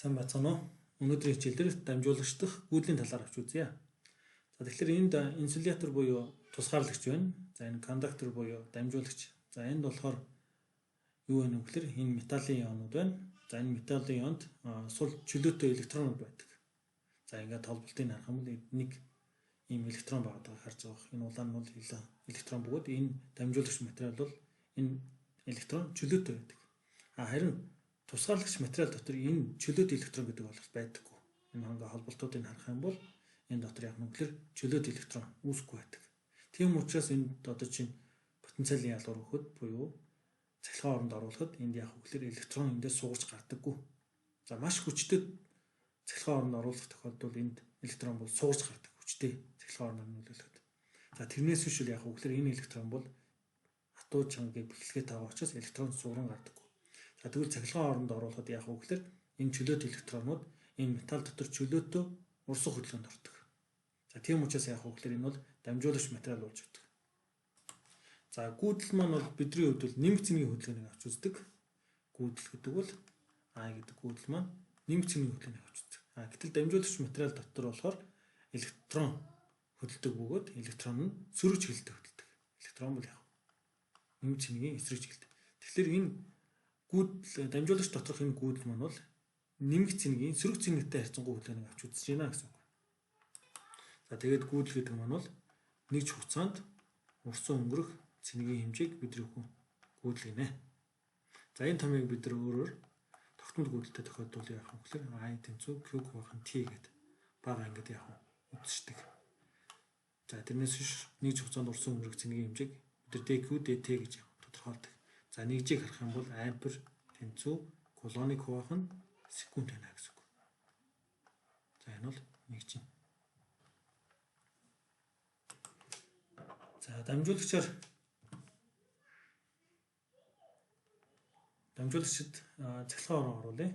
Сайн бацгаана уу? Өнөөдрийн хичээлээр дамжуулагч дах гүйдлийн талаар авч үзье. За тэгэхээр энд инсулятор буюу тусгаарлагч байна. За энэ кондуктор буюу дамжуулагч. За энд болохоор юу вэ гэхээр энэ металлын ионууд байна. За энэ металлын ионд сул чөлөөтэй электронууд байдаг. За ингээд толболтыг харах юм бол нэг ийм электрон байгааг харж байгаа. Энэ улаан нь бол электрон бөгөөд энэ дамжуулагч материал бол энэ электрон чөлөөтэй байдаг. Харин тусгаарлагч материал дотор энэ чөлөөт электрон гэдэг бол байдаггүй. Энэ хонго холболтуудыг харах юм бол энэ дотор яг нүгээр чөлөөт электрон үүсэхгүй байдаг. Тийм учраас энд одоо чинь потенциалын ялгуур өгөхөд буюу цахилгаан оронд оруулахад энд яг үгээр электрон эндээс суугч гардаггүй. За маш хүчтэй цахилгаан оронд оруулах тохиолдолд энд электрон бол суугч гардаг хүчтэй цахилгаан орноор нөлөөлөхөд. За тэрнээс биш яг үгээр энэ электрон бол хатуу чангагийн бэлгэлгээ таваа учраас электрон сууран гардаг. За тэгвэл цахилгаан оронд оруулахад яг уу гэхээр энэ чөлөөт электронууд энэ металл дотор чөлөөтэй урсан хөдөлгөөнд ордог. За тийм учраас яг уу гэхээр энэ бол дамжуулагч материал болж байдаг. За гүйдэл маань бол бидний хувьд бол нэмэг цэнийг хөдөлгөөнийг авч үздэг. Гүйдэл гэдэг бол гэдэг гүйдэл маань нэмэг цэнийг хөдөлгөөнийг авч үздэг. Гэтэл дамжуулагч материал дотор болохоор электрон хөдөлдөг бөгөөд электрон нь сөрөг чиглэлтэй хөдөлдөг. Электрон бол яг нэмэг цэнийг эсрэг чиглэлтэй. Тэгэхээр энэ гүйдэл дамжуулагч доторх энэ гүйдэл маань бол нэмэг цэнийг сөрөг цэнэгтэй харьцангуй хөдөлгөөнийг авч үзэж байна гэсэн үг. За тэгээд гүйдэл гэдэг маань бол нэг ч хугацаанд урсан өнгөрөх цэнигийн хэмжээг бидний гүйдэл гинэ. За энэ томыг бид нар өөрөөр тогтмол гүйдэлтэй тохиолдвол яах вэ гэхээр I тэнцүү Q хуваах нь T гэдэг бага ангид яах вэ үздэг. За тэрнээс биш нэг ч хугацаанд урсан өнгөрөх цэнигийн хэмжээг бид нар dQ dt гэж тодорхойлдог. За нэгжийг харах юм бол ампер тэнцүү кулоныг хуваах нь секунд байна гэсэн үг. За энэ бол нэгж. За дамжуулагчид цахилгаан орон оруулъя.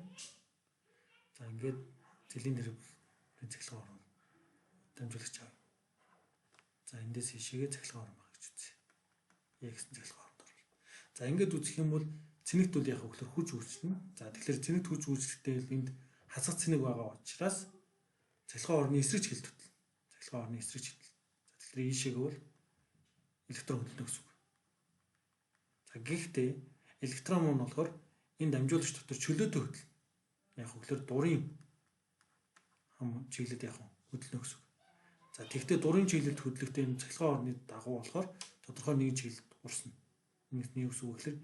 За ингээд цилиндр цахилгаан орон дамжуулагч авъя. За эндээс хишээгээ цахилгаан орон баг гэж үзье. X цахилгаан оронд оруулъя. За ингээд үзэх юм бол цэнэгт бол яг хөглөр хүч үүснэ. За тэгэхээр цэнэгт хүч үүсэхдээ энд хасах цэнэг байгаа учраас цахилгаан орны эсрэг чиглэлд хөдлөн. Цахилгаан орны эсрэг чиглэл. За тэгэхээр ийшээгээ бол электрон хөдлөнө гэсэн үг. За гэхдээ электрон маань болохоор энэ дамжуулагч дотор чөлөөтэй хөдлөн. Яг хөглөр дурын чиглэлд яг хөдлөнө гэсэн үг. За тэгвэл дурын чиглэлд хөдлөхдөө энэ цахилгаан орны дагуу болохоор тодорхой нэгэн чиглэлд урсна. Нэг үс үг гэхээр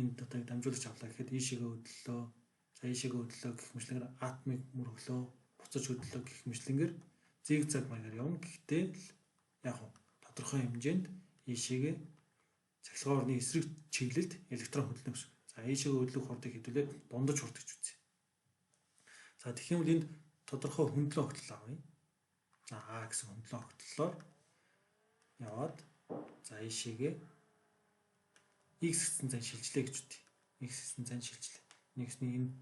энэ одоо дамжуулагч авлаа гэхэд ийшээгээ хөдлөлөө. За ийшээгээ хөдлөлөө гэх мэтлэнгээр атомыг мөрөглөө, буцаж хөдлөлөө гэх мэтлэнгээр зигзаг маягаар явна. Гэхдээ яг тодорхой хэмжээнд ийшээгээ цахилгаан орны эсрэг чиглэлд электрон хөдлөнө гэсэн. За ийшээгээ хөдлөх хурдыг хэдүүлээд дундаж хурд гэж үзье. За тэгэх юм бол энд тодорхой хөндлөн огтлол авъя. За А гэсэн хөндлөн огтлолоор яваад за ийшээгээ X гэсэн зан шилжлээ гэж үтээ. X гэсэн зан шилжлээ. Нэгсний энэ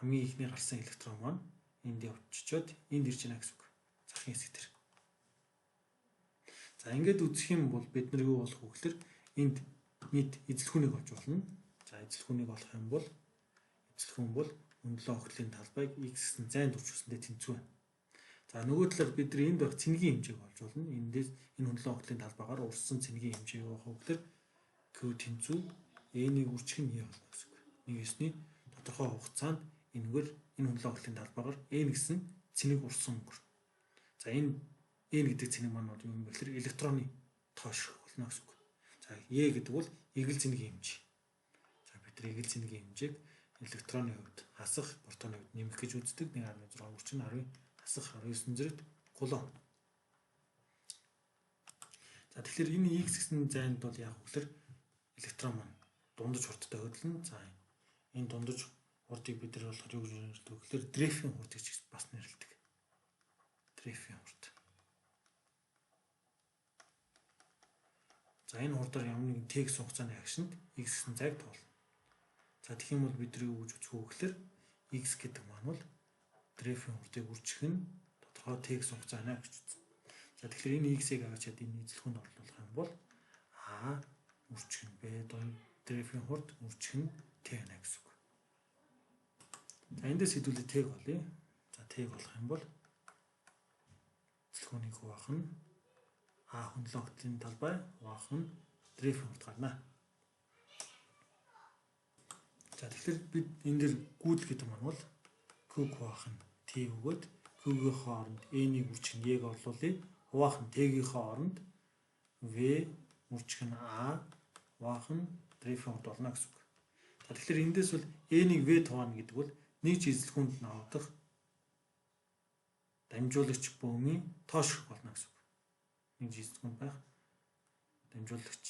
хамгийн ихний гарсан электрон маань энд явчиход энд ирж байна гэсэн үг. Захын хэсэг дээр. За ингээд үзэх юм бол бид нар юу болох вэ гэхээр энд нийт эзлэхүүнийг олж болно. За эзлэхүүнийг олох юм бол эзлэхүүн бол хөндлөн огтлын талбайг X гэсэн зайд үржүүлсэндээ тэнцвэ. За нөгөө талаар бид нар энд байх цэнигийн хэмжээг олж болно. Эндээс энэ хөндлөн огтлын талбайгаар урсан цэнигийн хэмжээг авах вэ гэхээр Q тэнцүү N-ийг үржих нь болно гэсэн үг. Нэгэсний тодорхой хугацаанд энэгээр энэ хөндлөн огтлын талбайгаар N гэсэн цэнийг урсан өнгөрнө. За энэ N гэдэг цэнийг маань юу юм бэ гэхээр электроны тоош болно гэсэн үг. За E гэдэг бол эгэл цэнигийн хэмжээ. За бид нар эгэл цэнигийн хэмжээг электроны хувьд хасах, протоны хувьд нэмэх гэж үздэг. 1.6 өрчин 10 хасах 19 зэрэг кулон. За тэгэхээр энэ X гэсэн зайд бол яг үгээр электрон маань дундаж хурдтай хөдлөн. За энэ дундаж хурдыг бид нар болохоор юу гэж нэрлэдэг вэ гэхээр дрейфийн хурд гэж бас нэрлэдэг. Дрейфийн хурд. За энэ хурдаар ямар нэгэн T гэсэн хугацааны агшинд X гэсэн зайг тоолно. За тэгэх юм бол бид нар юу гэж үзэх вэ гэхээр X гэдэг маань бол дрейфийн хурдыг үржих нь тодорхой T гэсэн хугацааны гэж үзнэ. За тэгэхээр энэ X-ийг аваачаад энэ эзлэхүүнд оруулах юм бол А үржих нь B дунд дрейфийн хурд үржих нь T байна гэсэн үг. За эндээс хэдүүлээ тэг болъё. За тэг болох юм бол цэлхүүний хуваах нь А хөндлөн огтлын талбай хуваах нь дрейфийн урт гарна. За тэгэхээр бид энэ дэр гүйдэл гэдэг маань бол Q хуваах нь T өгөөд Q-гийн хооронд N-ийг үржих нь Y-г орлуулъя. Хуваах нь T-гийн хооронд V үржих нь A хуваах нь дрейфийн урт болно гэсэн үг. За тэгэхээр эндээс бол N-ийг V хуваана гэдэг бол нэг жижигхүүнд навдах дамжуулагч бөөмийн тоо шиг болно гэсэн үг. Нэг жижигхүүнд байх дамжуулагч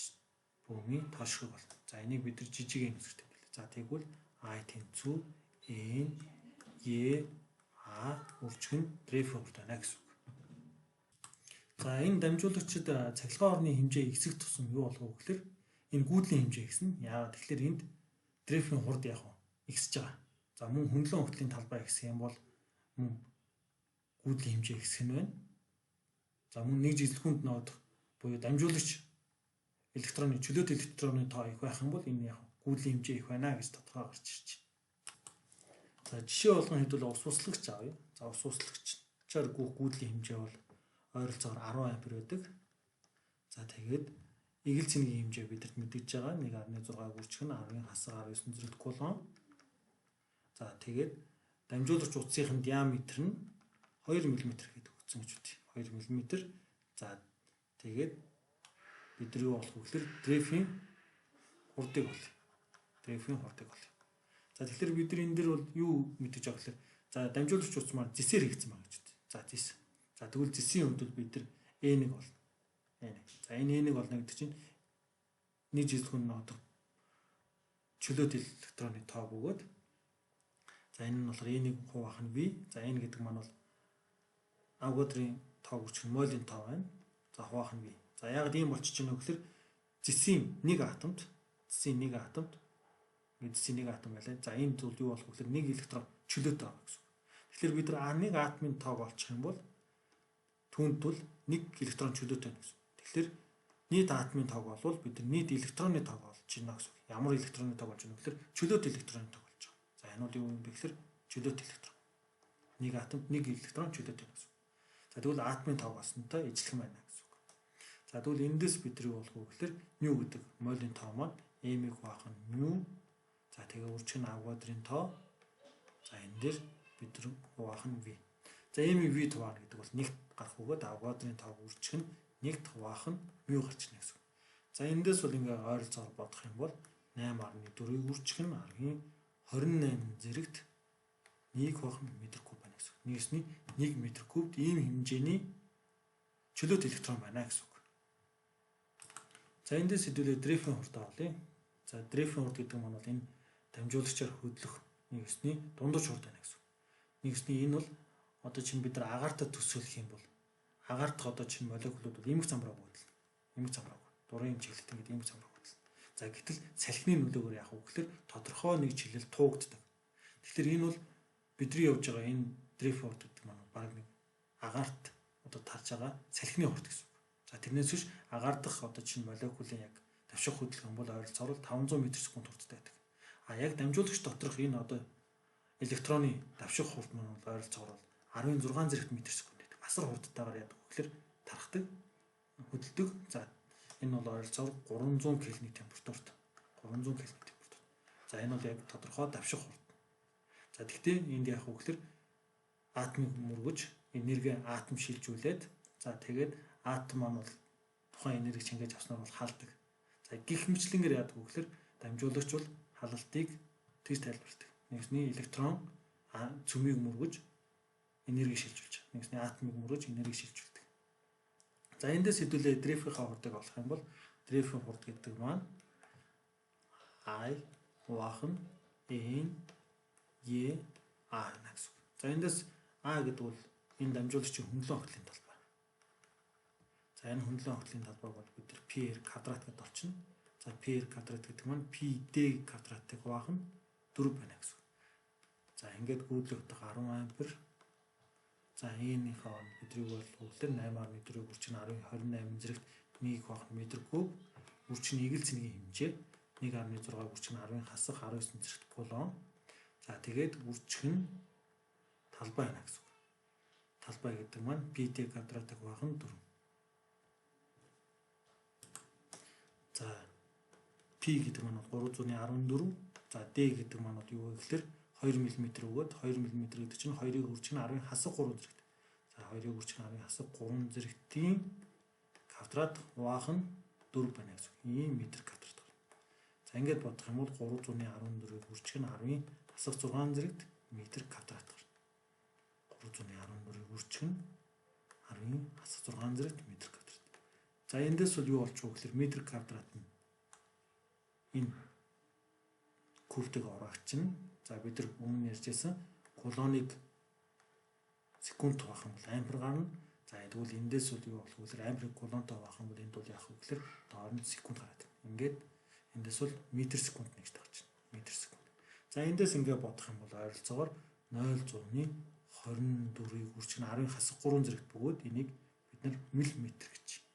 бөөмийн тоо шиг болно. За энийг бид нар жижиг n гэж хэлдэг. За тэгвэл I тэнцүү N Y A үржих нь дрейфийн урт байна гэсэн үг. За энэ дамжуулагчид цахилгаан орны хэмжээ ихсэх тусам юу болох вэ гэхээр энэ гүйдлийн хэмжээ ихснэ. Яагаад тэгэхээр энд дрейфийн хурд яг ихсэж байгаа. За мөн хөндлөн огтлын талбай ихсэх юм бол мөн гүйдлийн хэмжээ ихсэх нь байна. За мөн нэг жижигхүүнд нодох буюу дамжуулагч электроны чөлөөт электроны тоо их байх юм бол энэ яг гүйдлийн хэмжээ их байна гэж тодорхой гарч ирж байна. За жишээ болгон хэдүүл ус услагч авъя. За ус услагчаар гүйдлийн хэмжээ бол ойролцоогоор 10 ампер байдаг. За тэгээд игэл цэнийг хэмжээ бидэрт мэдэгдэж байгаа 1.6 гүрчг нь 10-ын хасаг 19 зэрэг кулон. За тэгээд дамжуулагч утсынхын диаметр нь 2 мм гэдэг өгсөн гэж үгүй. 2 мм. За тэгээд бид нар юу болох вэ гэхээр дрейфийн хурдыг бол. Дрейфийн хурдыг бол. За тэгэхээр бид нар энэ дэр бол юу мэдэж байгаа гэхээр за дамжуулагч утас маань зэсээр хийгдсэн байна гэж үгүй. За зэс. За тэгвэл зэсийн хувьд бид нар N-ийг болно. N. За энэ N-ийг болно гэдэг чинь нэг жижигхэн нодох чөлөөт электроны тоо бөгөөд за энэ нь болохоор N-ийг хуваах нь V. За N гэдэг маань бол Авгадрын тоо үржих нь молийн тоо байна. За хуваах нь V. За яг ийм болчих чинь гэхээр зэсийн нэг атомд зэсийн нэг атом байлаа. За энэ зүйл юу болох вэ гэхээр нэг электрон чөлөөтэй байгаа гэсэн үг. Тэгэхээр бид нар нэг атомын тоог олчих юм бол түүнд бол нэг электрон чөлөөтэй байна гэсэн. Тэгэхээр нийт атомын тоог болвол бид нар нийт электроны тоог олж байна гэсэн. Ямар электроны тоог болж байна вэ гэхээр чөлөөт электроны тоог болж байгаа. За энэ бол юу юм бэ гэхээр чөлөөт электрон. Нэг атомд нэг электрон чөлөөтэй байна гэсэн. За тэгвэл атомын тоог олсонтой ижилхэн байна гэсэн үг. За тэгвэл эндээс бид нар юу болох вэ гэхээр μ гэдэг молийн тоо маань m-ийг хуваах нь μ. За тэгээ үржих нь Авгадрын тоо. За энэ дээр бид нар хуваах нь v. За m-ийг v хуваах гэдэг бол нэгт гарах бөгөөд Авгадрын тоог үржих нь нэгт хуваах нь μ гарч ирнэ гэсэн. За эндээс бол ингээ ойролцоогоор бодох юм бол 8.4-ийг үржих нь 28 зэрэгт 1 хуваах метр куб байна гэсэн. Нийсний 1 метр кубд ийм хэмжээний чөлөөт электрон байна гэсэн үг. За эндээс хэдүүлээ дрейфийн хурд авлаа. За дрейфийн хурд гэдэг нь бол энэ дамжуулагчаар хөдлөх нэгсний дундаж хурд байна гэсэн. Нэгсний энэ бол одоо чинь бид нар агаартай төсөөлөх юм бол агаар дахь одоо чинь молекулууд бол эмх замбрааг хөдлөн. Эмх замбрааг. Дурын чиглэлт гэдэг эмх замбрааг хөдлөн. За гэтэл салхины нөлөөгөөр яах вэ гэхээр тодорхой нэг чиглэл туугддаг. Тэгэхээр энэ бол бидний явж байгаа энэ дрейфийн хурд гэдэг маань баг нэг агаарт одоо тарж байгаа салхины хурд гэсэн. За тэрнээс биш агаар дахь одоо чинь молекулын яг давших хөдөлгөөн бол ойролцоогоор 500 м/сек хурдтай байдаг. А яг дамжуулагч доторх энэ одоо электроны давших хурд маань бол ойролцоогоор 16 зэрэгт м/сек байдаг. Асар хурдтайгаар яадаг вэ гэхээр тархдаг, хөдөлдөг. За энэ бол ойролцоогоор 300 Кельвин температурт. 300 Кельвин температурт. За энэ бол яг тодорхой давших хурд. За тэгтээ энд яах вэ гэхээр атомыг мөргөж энерги атом шилжүүлээд за тэгээд атом маань бол тухайн энерги чингээж авснаар бол халдаг. За гих мэтлэнгээр яадаг вэ гэхээр дамжуулагч бол халалтыг тэгж тайлбарладаг. Нэгсний электрон цөмийг мөргөж энерги шилжүүлж байгаа. Нэгсний атомыг мөргөж энерги шилжүүлдэг. За эндээс хэдүүлээ дрейфийн хурдыг олох юм бол дрейфийн хурд гэдэг маань I хуваах нь N Y A гэсэн. За эндээс A гэдэг бол энэ дамжуулагчийн хөндлөн огтлын талбай. За энэ хөндлөн огтлын талбайг бол бид нар PR квадрат гэдээ олчихно. За PR квадрат гэдэг маань PD квадратыг хуваах нь 4 байна гэсэн. За ингээд гүйдлэх утга 10 ампер. За энийхээ он бидний бол үгээр 8.4-ийг үржих нь 28 зэрэгт 1 хуваах метр куб. Үржих нь игэл цэгийн хэмжээ 1.6 үржих нь 10-ын хасах 19 зэрэгт кулон. За За тэгээд үржих нь талбай байна гэсэн үг. Талбай гэдэг маань pt квадратыг хуваах нь 4. За p гэдэг маань 314. За d гэдэг маань юу вэ гэхээр 2 мм өгөөд 2 мм гэдэг чинь 2-ыг үржих нь 10-ын хасаг 3 зэрэгт. За 2-ыг үржих нь 10-ын хасаг 3 зэрэгтийн квадрат хуваах нь 4 байна гэсэн үг. Ийм метр квадрат байна. За ингээд бодох юм бол 314-ийг үржих нь 10-ын хасаг 6 зэрэгт метр квадрат байна. 314-ийг үржих нь 10-ын хасаг 6 зэрэгт метр квадрат. За эндээс бол юу болчих вэ гэхээр метр квадрат нь энэ кубтыг ороогч нь. За бид нар өмнө ярьжсэн кулоныг секунд хуваах юм бол ампер гарна. За тэгвэл эндээс бол юу болох вэ гэхээр амперыг кулонтой хуваах юм бол энд бол яах вэ гэхээр доор нь секунд гараад байна. Ингээд эндээс бол метр секунд гэж тагч байна. Метр секунд. За эндээс ингээд бодох юм бол ойролцоогоор 0.24-ийг үржих нь 10-ын хасаг 3 зэрэгт бөгөөд энийг бид нар миллиметр гэж.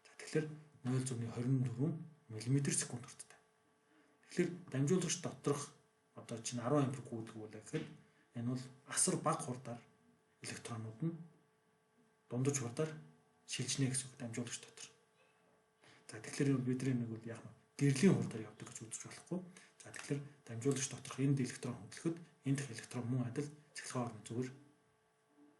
За тэгэхээр 0.24 мм секунд хүртдэг. Тэгэхээр дамжуулагч доторх одоо чинь 10 ампер гүйдэг бол гэхэд энэ бол асар бага хурдаар электронууд нь дундаж хурдаар шилжнэ гэсэн үг дамжуулагч дотор. За тэгэхээр бидний нэг бол яг гэрлийн хурдаар явдаг гэж үзэж болохгүй. За тэгэхээр дамжуулагч доторх энд электрон хөдлөхөд энэ дэх электрон мөн адил цахилгаан орны зүгээр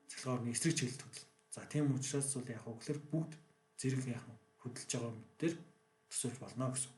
цахилгаан орны эсрэг чиглэлд хөдлөнө. За тийм учраас бол яг гэхээр бүгд зэрэг яг хөдөлж байгаа юм дээр төсөөлж болно гэсэн.